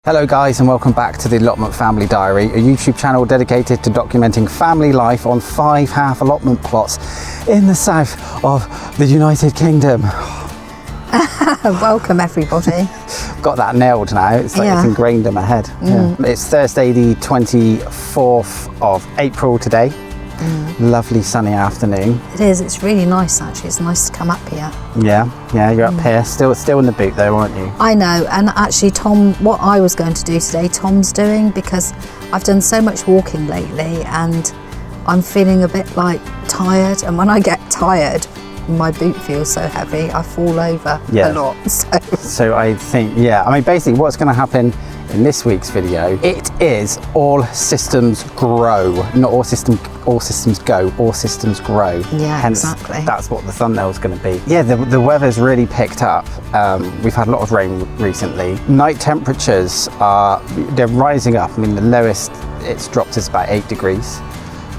Hello guys, and welcome back to the Allotment Family Diary, a YouTube channel dedicated to documenting family life on 5 half allotment plots in the south of the United Kingdom. Welcome everybody. Got that nailed now, it's like it's ingrained in my head. It's Thursday the 24th of April today. Lovely sunny afternoon. It is, it's really nice actually, it's nice to come up here. Yeah, you're up here, still in the boot though, aren't you? I know, and actually Tom, what I was going to do today, Tom's doing, because I've done so much walking lately and I'm feeling a bit like tired, and when I get tired, my boot feels so heavy, I fall over a lot. So I think, I mean basically what's going to happen in this week's video, it is all systems grow, not all systems go, all systems grow. Yeah, hence, exactly. That's what the thumbnail is going to be. Yeah, the weather's really picked up. We've had a lot of rain recently. Night temperatures they're rising up. I mean, the lowest it's dropped is about 8 degrees.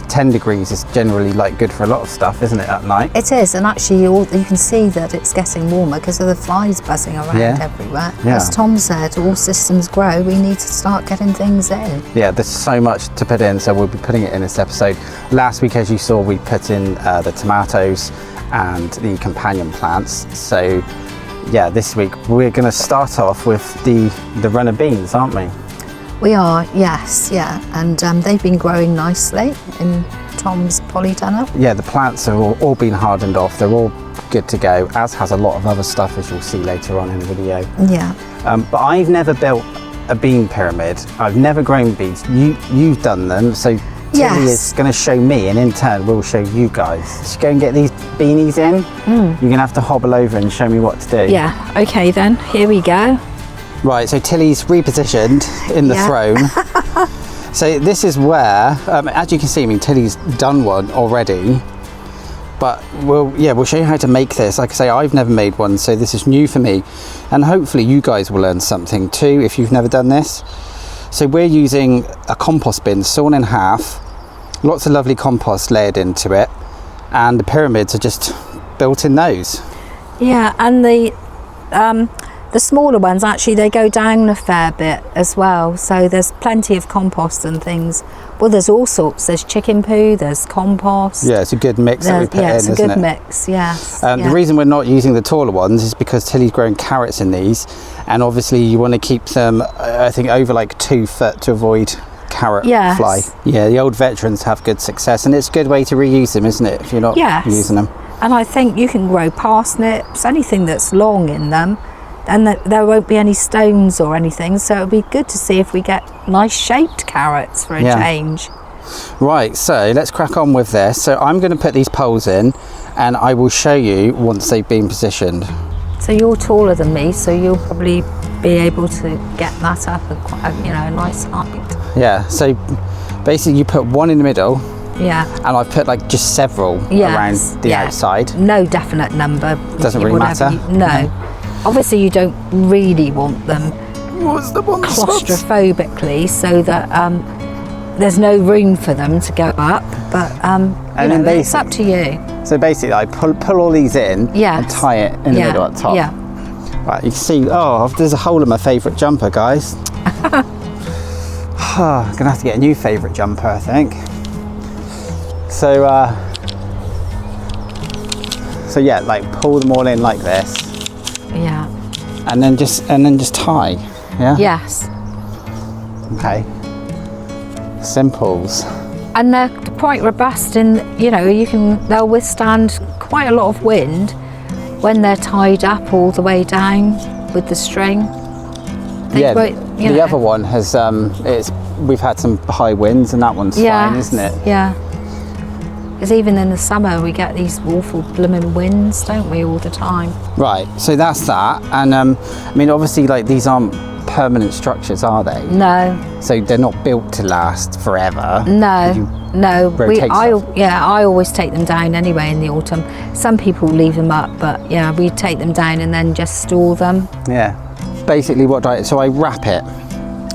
10 degrees is generally like good for a lot of stuff, isn't it, at night? It is, and actually you can see that it's getting warmer because of the flies buzzing around everywhere. As Tom said, all systems grow, we need to start getting things in. Yeah, there's so much to put in, so we'll be putting it in this episode. Last week, as you saw, we put in the tomatoes and the companion plants. So yeah, this week we're going to start off with the runner beans, aren't we? We are, yes, and they've been growing nicely in Tom's polytunnel. Yeah, the plants are all been hardened off, they're all good to go, as has a lot of other stuff, as you'll see later on in the video. Yeah. But I've never built a bean pyramid, I've never grown beans. You've done them, so Tilly is going to show me, and in turn we'll show you guys. Just go and get these beanies in. You're going to have to hobble over and show me what to do. Yeah, okay then, here we go. Right, so Tilly's repositioned in the throne. So this is where, as you can see, I mean, Tilly's done one already, but we'll show you how to make this. Like I say, I've never made one, so this is new for me, and hopefully you guys will learn something too if you've never done this. So we're using a compost bin sawn in half, lots of lovely compost layered into it, and the pyramids are just built in those. Yeah, and the smaller ones, actually, they go down a fair bit as well. So there's plenty of compost and things. Well, there's all sorts. There's chicken poo, there's compost. Yeah, it's a good mix that we put in, isn't it? Yeah, it's a good mix, yes. The reason we're not using the taller ones is because Tilly's growing carrots in these. And obviously you want to keep them, I think, over like 2 foot to avoid carrot fly. Yeah, the old veterans have good success. And it's a good way to reuse them, isn't it, if you're not using them? And I think you can grow parsnips, anything that's long in them. And there won't be any stones or anything, so it'll be good to see if we get nice shaped carrots for a change. Right, so let's crack on with this. So I'm going to put these poles in and I will show you once they've been positioned. So you're taller than me, so you'll probably be able to get that up at quite a nice height. Yeah, so basically you put one in the middle. Yeah. And I've put like just several around the outside. No definite number. Doesn't really matter. No. Obviously you don't really want them claustrophobically, so that there's no room for them to go up, but it's up to you. So basically I pull all these in and tie it in the middle at the top. Right, you can see, there's a hole in my favourite jumper, guys. I'm gonna have to get a new favourite jumper, I think. So yeah, like pull them all in like this. Yeah. And then just tie. Yeah? Yes. Okay. Simples. And they're quite robust in, they'll withstand quite a lot of wind when they're tied up all the way down with the string. The other one has we've had some high winds and that one's fine, isn't it? Yeah. Because even in the summer we get these awful blooming winds, don't we, all the time? Right, so that's that. And I mean, obviously, like, these aren't permanent structures, are they? No. So they're not built to last forever. No. I always take them down anyway in the autumn. Some people leave them up, but we take them down and then just store them. Yeah. Basically, so I wrap it.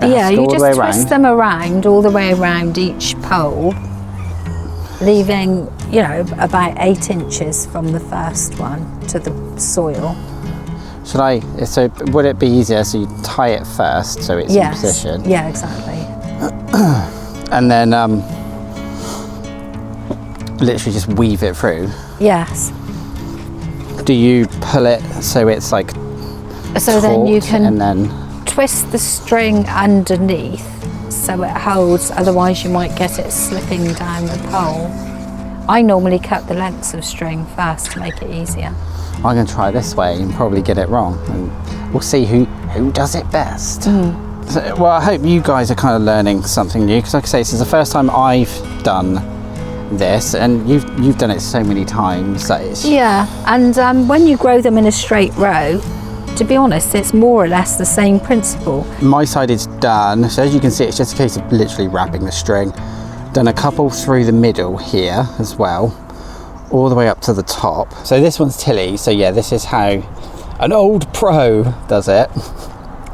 You just twist them around all the way around each pole, leaving about 8 inches from the first one to the soil. Should I, so would it be easier so you tie it first so it's in position? Yeah, exactly. And then literally just weave it through? Yes. Do you pull it so it's like so then you can and then twist the string underneath so it holds, otherwise you might get it slipping down the pole. I normally cut the lengths of string first to make it easier. I'm going to try this way and probably get it wrong, and we'll see who does it best. So, well, I hope you guys are kind of learning something new, because like I say, this is the first time I've done this, and you've done it so many times that it's... Yeah, and when you grow them in a straight row, to be honest, it's more or less the same principle. My side is done, so as you can see, it's just a case of literally wrapping the string. Done a couple through the middle here as well, all the way up to the top. So this one's Tilly, so yeah, this is how an old pro does it.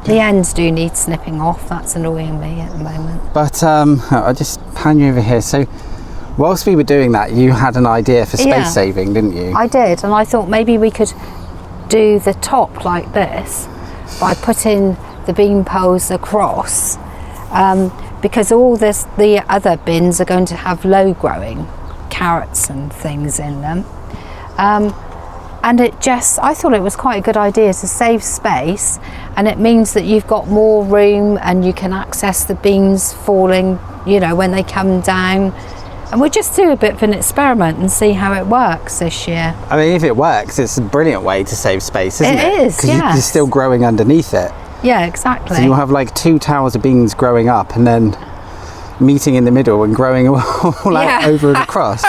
The ends do need snipping off, that's annoying me at the moment. But I'll just pan you over here. So whilst we were doing that, you had an idea for space saving, didn't you? I did, and I thought maybe we could do the top like this by putting the bean poles across, because all the other bins are going to have low growing carrots and things in them, and I thought it was quite a good idea to save space, and it means that you've got more room and you can access the beans falling, you know, when they come down. And we'll just do a bit of an experiment and see how it works this year. I mean, if it works, it's a brilliant way to save space, isn't it? It is, because you're still growing underneath it. Yeah, exactly. So you'll have like 2 towers of beans growing up and then meeting in the middle and growing all out over and across.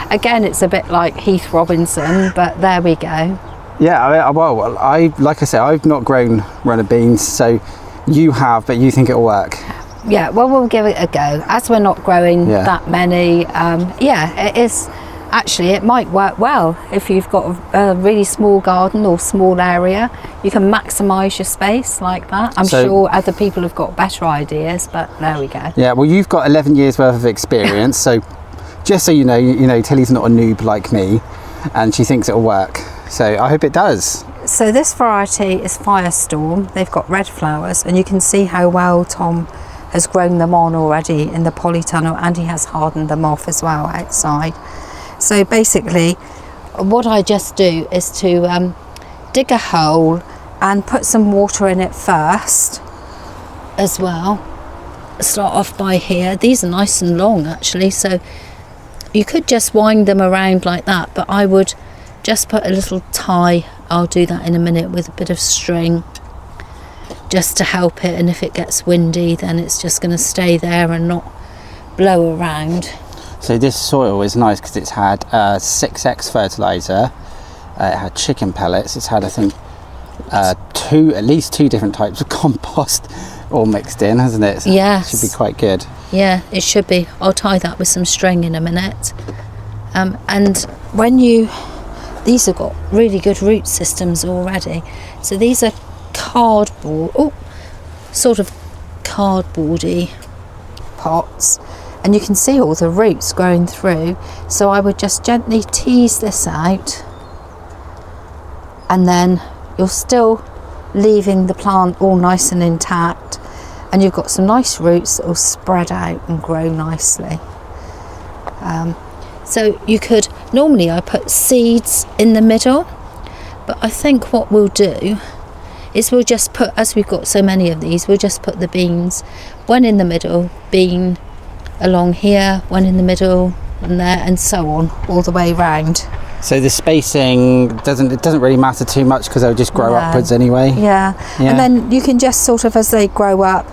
Again, it's a bit like Heath Robinson, but there we go. Yeah, like I said, I've not grown runner beans, so you have, but you think it'll work. Yeah, well, we'll give it a go. As we're not growing that many, it is, actually, it might work well. If you've got a really small garden or small area, you can maximise your space like that. I'm sure other people have got better ideas, but there we go. Yeah, well, you've got 11 years worth of experience, so just so you know, Tilly's not a noob like me, and she thinks it'll work. So I hope it does. So this variety is Firestorm. They've got red flowers, and you can see how well Tom has grown them on already in the polytunnel, and he has hardened them off as well outside. So basically what I just do is to dig a hole and put some water in it first as well. Start off by here. These are nice and long actually, so you could just wind them around like that, but I would just put a little tie. I'll do that in a minute with a bit of string just to help it, and if it gets windy then it's just going to stay there and not blow around. So this soil is nice because it's had 6x fertilizer, it had chicken pellets, it's had I think at least two different types of compost all mixed in, hasn't it? Yes. Should be quite good. Yeah, it should be. I'll tie that with some string in a minute. And when these have got really good root systems already. So these are sort of cardboardy pots, and you can see all the roots growing through. So I would just gently tease this out, and then you're still leaving the plant all nice and intact, and you've got some nice roots that will spread out and grow nicely. So you could, normally I put seeds in the middle, but I think what we'll do is we'll just put, as we've got so many of these, we'll just put the beans, one in the middle, bean along here, one in the middle, and there, and so on, all the way round. So the spacing doesn't really matter too much because they'll just grow upwards anyway. Yeah, and then you can just sort of, as they grow up,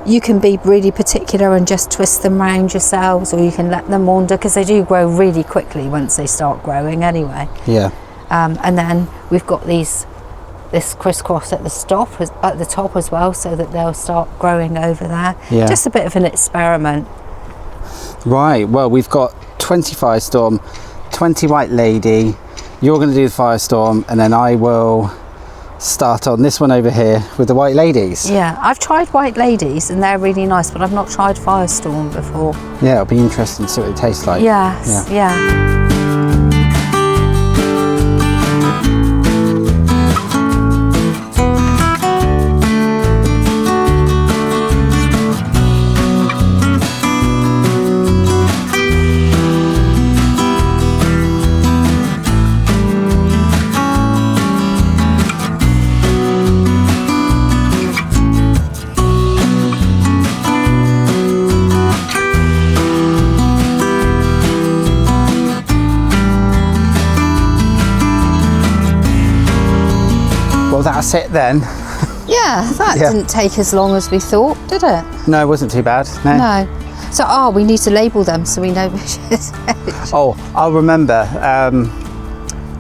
you can be really particular and just twist them round yourselves, or you can let them wander, because they do grow really quickly once they start growing anyway. Yeah. And then we've got this crisscross at the top as well, so that they'll start growing over there. Yeah. Just a bit of an experiment. Right, well, we've got 20 Firestorm, 20 White Lady. You're going to do the Firestorm, and then I will start on this one over here with the White Ladies. Yeah, I've tried White Ladies and they're really nice, but I've not tried Firestorm before. Yeah, it'll be interesting to see what it tastes like. Yes, yeah. that's it then. Yeah, that didn't take as long as we thought, did it? No, it wasn't too bad. No. So, we need to label them so we know which is which. Oh, I'll remember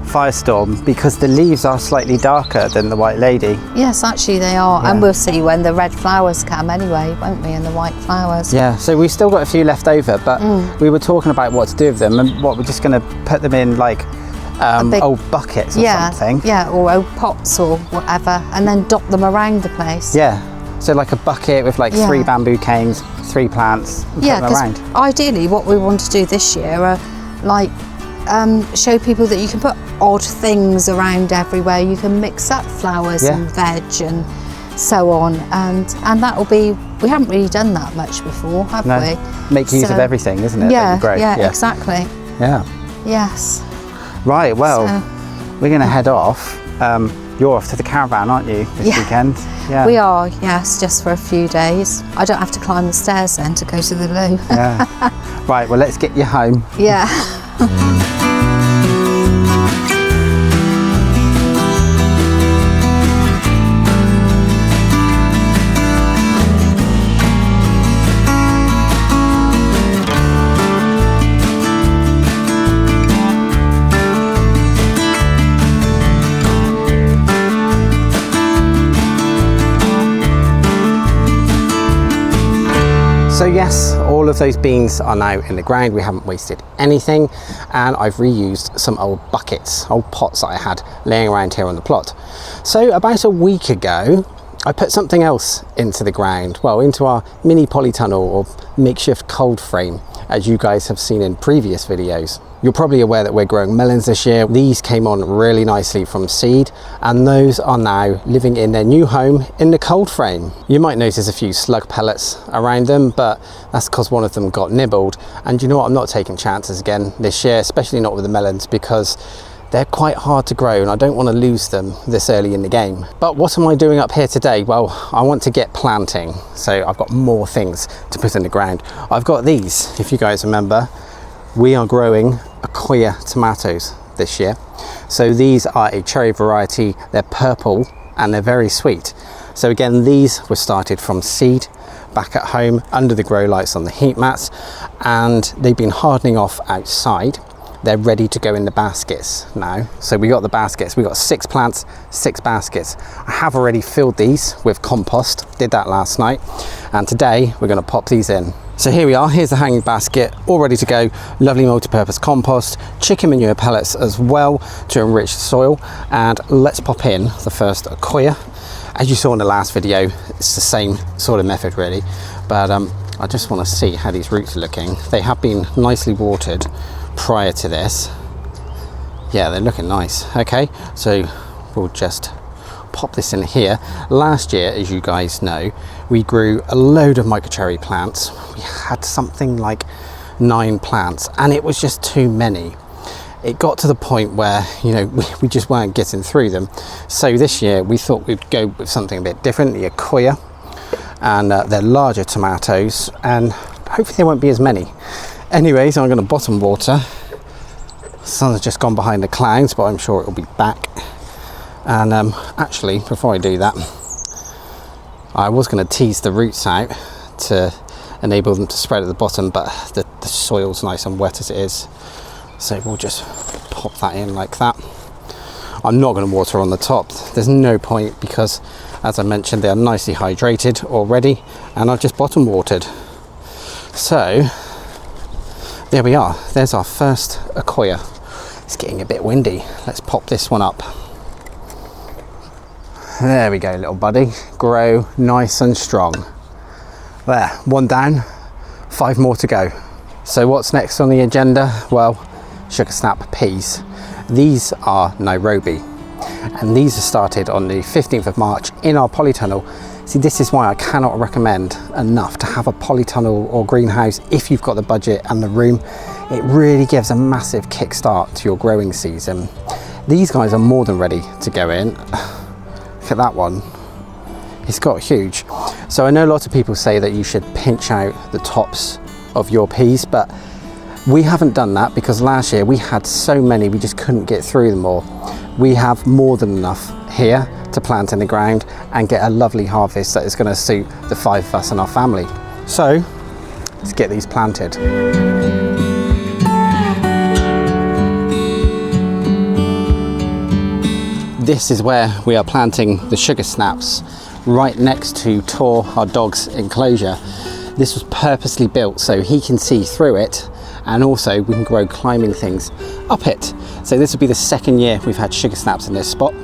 Firestorm, because the leaves are slightly darker than the White Lady. Yes, actually they are. Yeah. And we'll see when the red flowers come anyway, won't we, and the white flowers. Yeah, so we've still got a few left over, but we were talking about what to do with them, and what we're just going to put them in like old buckets or something. Yeah, or old pots or whatever, and then dot them around the place. Yeah, so like a bucket with like 3 bamboo canes, 3 plants, and put them around. Ideally what we want to do this year are like show people that you can put odd things around everywhere. You can mix up flowers and veg and so on, and that will be, we haven't really done that much before, have we? Make use of everything, isn't it? Yeah, exactly. Yeah. Yes. Right, well, we're going to head off. You're off to the caravan, aren't you, this weekend? Yeah. We are, yes, just for a few days. I don't have to climb the stairs then to go to the loo. Yeah. Right, well, let's get you home. Yeah. So yes, all of those beans are now in the ground. We haven't wasted anything, and I've reused some old buckets, old pots that I had laying around here on the plot. So about a week ago, I put something else into the ground, well, into our mini polytunnel or makeshift cold frame, as you guys have seen in previous videos. You're probably aware that we're growing melons this year. These came on really nicely from seed, and those are now living in their new home in the cold frame. You might notice a few slug pellets around them, but that's because one of them got nibbled. And you know what, I'm not taking chances again this year, especially not with the melons, because they're quite hard to grow and I don't want to lose them this early in the game. But what am I doing up here today? Well, I want to get planting, so I've got more things to put in the ground. I've got these, if you guys remember, we are growing Acquia tomatoes this year. So these are a cherry variety, they're purple and they're very sweet. So again, these were started from seed back at home under the grow lights on the heat mats, and they've been hardening off outside. They're ready to go in the baskets now. So we got the baskets, we got 6 plants, 6 baskets. I have already filled these with compost, did that last night, and today we're going to pop these in. So here we are, here's the hanging basket, all ready to go. Lovely multi-purpose compost, chicken manure pellets as well to enrich the soil. And let's pop in the first Acquia. As you saw in the last video, it's the same sort of method really, but I just want to see how these roots are looking. They have been nicely watered prior to this. Yeah, they're looking nice. Okay, so we'll just pop this in here. Last year, as you guys know, we grew a load of microcherry plants. We had something like 9 plants and it was just too many. It got to the point where, you know, we just weren't getting through them. So this year we thought we'd go with something a bit different, the Acquia, and they're larger tomatoes and hopefully there won't be as many. Anyways, I'm going to bottom water. The sun's just gone behind the clouds, but I'm sure it'll be back. And actually, before I do that, I was going to tease the roots out to enable them to spread at the bottom, but the soil's nice and wet as it is. So we'll just pop that in like that. I'm not going to water on the top. There's no point because, as I mentioned, they are nicely hydrated already, and I've just bottom watered. So there we are. There's our first Acquia. It's getting a bit windy. Let's pop this one up. There we go, little buddy. Grow nice and strong. There, 1 down, 5 more to go. So what's next on the agenda? Well, sugar snap peas. These are Nairobi, and these are started on the 15th of March in our polytunnel. See, this is why I cannot recommend enough to have a polytunnel or greenhouse if you've got the budget and the room. It really gives a massive kickstart to your growing season. These guys are more than ready to go in. Look at that one, it's got huge. So I know a lot of people say that you should pinch out the tops of your peas, but we haven't done that because last year we had so many we just couldn't get through them all. We have more than enough here to plant in the ground and get a lovely harvest that is going to suit the 5 of us and our family. So let's get these planted. This is where we are planting the sugar snaps, right next to Tor, our dog's enclosure. This was purposely built so he can see through it, and also we can grow climbing things up it. So this will be the 2nd year we've had sugar snaps in this spot.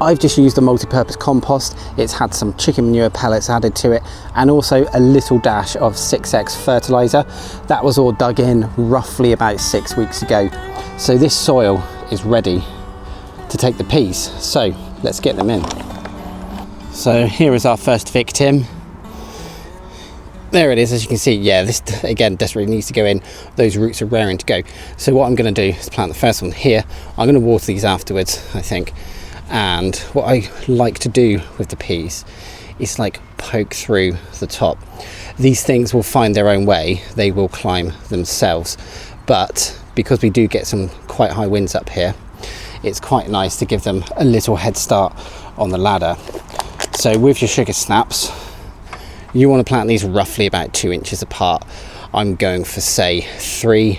I've just used a multi-purpose compost. It's had some chicken manure pellets added to it, and also a little dash of 6X fertilizer. That was all dug in roughly about 6 weeks ago. So this soil is ready to take the peas. So let's get them in. So here is our first victim. There it is, as you can see. Yeah, this again desperately needs to go in. Those roots are raring to go. So what I'm going to do is plant the first one here. I'm going to water these afterwards, I think. And what I like to do with the peas is like poke through the top. These things will find their own way. They will climb themselves. But because we do get some quite high winds up here, it's quite nice to give them a little head start on the ladder. So with your sugar snaps, you want to plant these roughly about 2 inches apart. I'm going for, say, 3,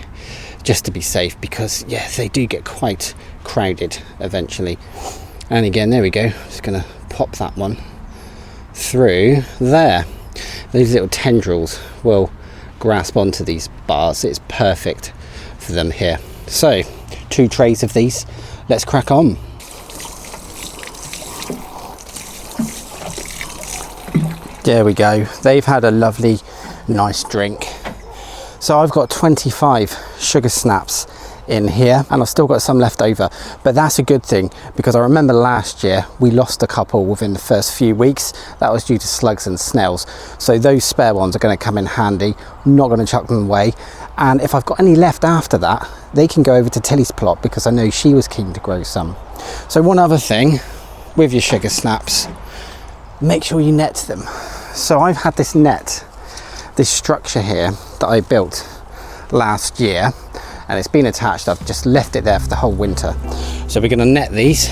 just to be safe, because yeah, they do get quite crowded eventually. And again, there we go. Just going to pop that one through there. Those little tendrils will grasp onto these bars. It's perfect for them here. So 2 trays of these. Let's crack on. There we go. They've had a lovely, nice drink. So I've got 25 sugar snaps in here, and I've still got some left over, but that's a good thing, because I remember last year we lost a couple within the first few weeks. That was due to slugs and snails. So those spare ones are going to come in handy. I'm not going to chuck them away. And if I've got any left after that, they can go over to Tilly's plot, because I know she was keen to grow some. So one other thing with your sugar snaps, make sure you net them. So I've had this net, this structure here that I built last year, and it's been attached. I've just left it there for the whole winter. So we're going to net these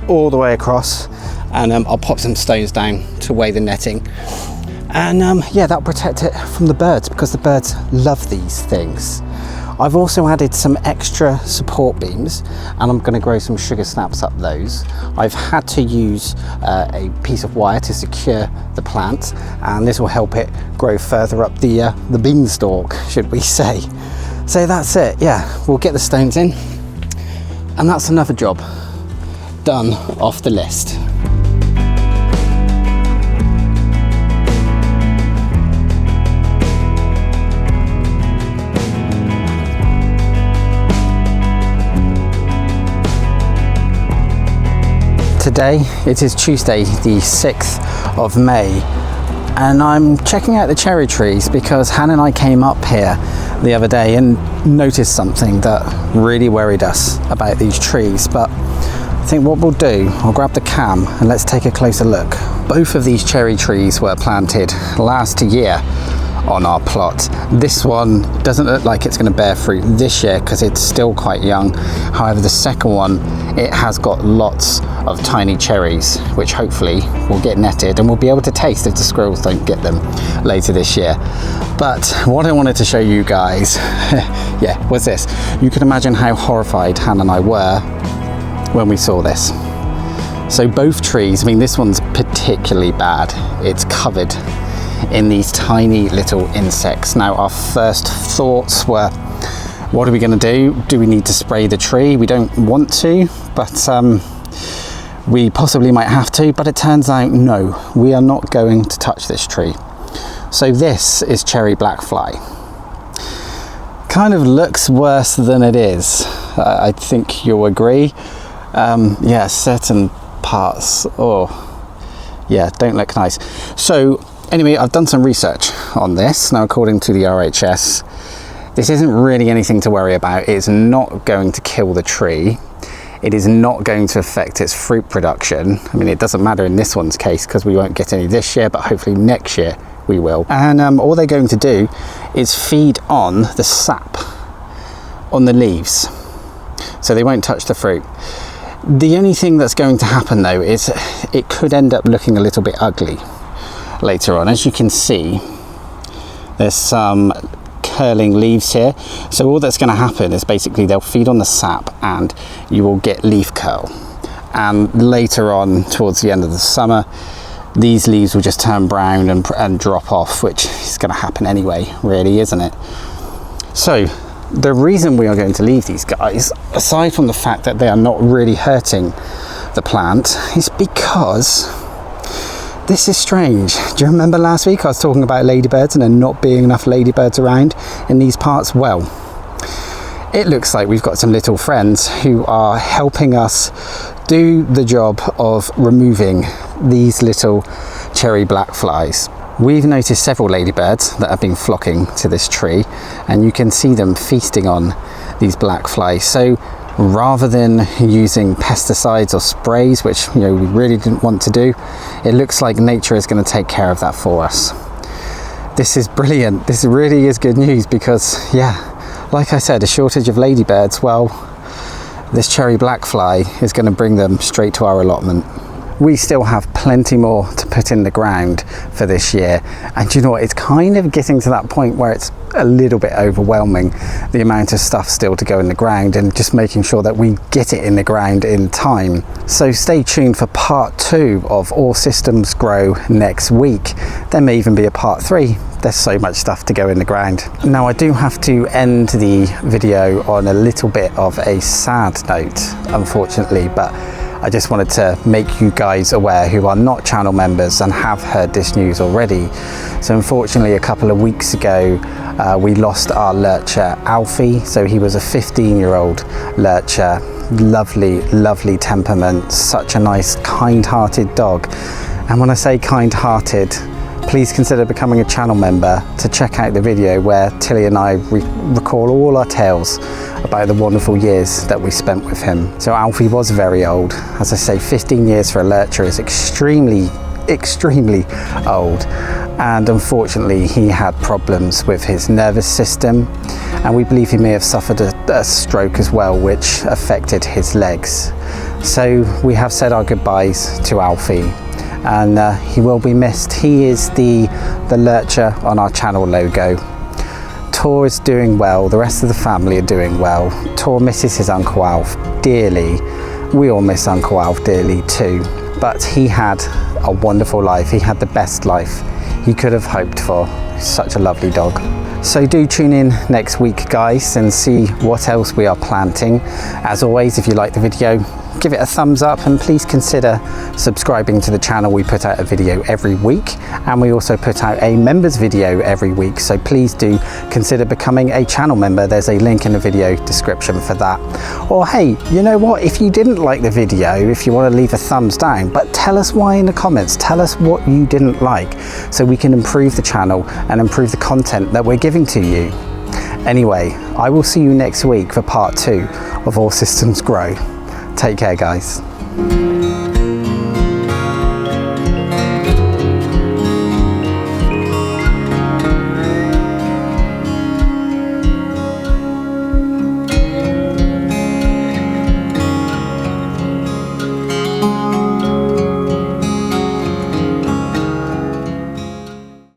all the way across, and I'll pop some stones down to weigh the netting. And yeah, that'll protect it from the birds, because the birds love these things. I've also added some extra support beams, and I'm going to grow some sugar snaps up those. I've had to use a piece of wire to secure the plant, and this will help it grow further up the beanstalk, should we say. So that's it. Yeah, we'll get the stones in, and that's another job done off the list. Today, it is Tuesday, the 6th of May, and I'm checking out the cherry trees because Hannah and I came up here the other day and noticed something that really worried us about these trees. But I think what we'll do, I'll grab the cam and let's take a closer look. Both of these cherry trees were planted last year on our plot. This one doesn't look like it's going to bear fruit this year because it's still quite young. However, the second one, it has got lots of tiny cherries, which hopefully will get netted and we'll be able to taste if the squirrels don't get them later this year. But what I wanted to show you guys, yeah, was this. You can imagine how horrified Hannah and I were when we saw this. So both trees, I mean, this one's particularly bad. It's covered in these tiny little insects. Now, our first thoughts were, what are we going to do? Do we need to spray the tree? We don't want to, but we possibly might have to. But it turns out, no, we are not going to touch this tree. So this is cherry black fly. Kind of looks worse than it is. I think you'll agree. Yeah, certain parts, oh yeah, don't look nice. So anyway, I've done some research on this. Now, according to the RHS, this isn't really anything to worry about. It's not going to kill the tree. It is not going to affect its fruit production. I mean, it doesn't matter in this one's case because we won't get any this year, but hopefully next year we will. And all they're going to do is feed on the sap on the leaves. So they won't touch the fruit. The only thing that's going to happen though is it could end up looking a little bit ugly later on. As you can see, there's some curling leaves here, so all that's going to happen is basically they'll feed on the sap and you will get leaf curl, and later on towards the end of the summer these leaves will just turn brown and drop off, which is going to happen anyway, really, isn't it? So the reason we are going to leave these guys, aside from the fact that they are not really hurting the plant, is because this is strange. Do you remember last week I was talking about ladybirds and there not being enough ladybirds around in these parts? Well, it looks like we've got some little friends who are helping us do the job of removing these little cherry black flies. We've noticed several ladybirds that have been flocking to this tree, and you can see them feasting on these black flies. So rather than using pesticides or sprays, which we really didn't want to do, it looks like nature is going to take care of that for us. This is brilliant. This really is good news, because like I said, a shortage of ladybirds, well, this cherry black fly is going to bring them straight to our allotment. We still have plenty more to put in the ground for this year, and you know what, it's kind of getting to that point where it's a little bit overwhelming, the amount of stuff still to go in the ground, and just making sure that we get it in the ground in time. So stay tuned for part 2 of All Systems Grow next week. There may even be a part 3. There's so much stuff to go in the ground. Now I do have to end the video on a little bit of a sad note, unfortunately, but I just wanted to make you guys aware who are not channel members and have heard this news already. So unfortunately, a couple of weeks ago, we lost our lurcher Alfie. So he was a 15-year-old lurcher, lovely temperament, such a nice, kind-hearted dog. And when I say kind-hearted, please consider becoming a channel member to check out the video where Tilly and I recall all our tales about the wonderful years that we spent with him. So Alfie was very old. As I say, 15 years for a lurcher is extremely old, and unfortunately he had problems with his nervous system, and we believe he may have suffered a stroke as well, which affected his legs. So we have said our goodbyes to Alfie, and he will be missed. He is the lurcher on our channel logo. Tor is doing well, the rest of the family are doing well. Tor misses his Uncle Alf dearly. We all miss Uncle Alf dearly too, but he had a wonderful life. He had the best life he could have hoped for. Such a lovely dog. So do tune in next week, guys, and see what else we are planting. As always, if you like the video, give it a thumbs up, and please consider subscribing to the channel. We put out a video every week, and we also put out a members video every week, so please do consider becoming a channel member. There's a link in the video description for that. Or hey, you know what, if you didn't like the video, if you want to leave a thumbs down, but tell us why in the comments. Tell us what you didn't like, so we can improve the channel and improve the content that we're giving to you. Anyway, I will see you next week for part 2 of All Systems Grow. Take care, guys.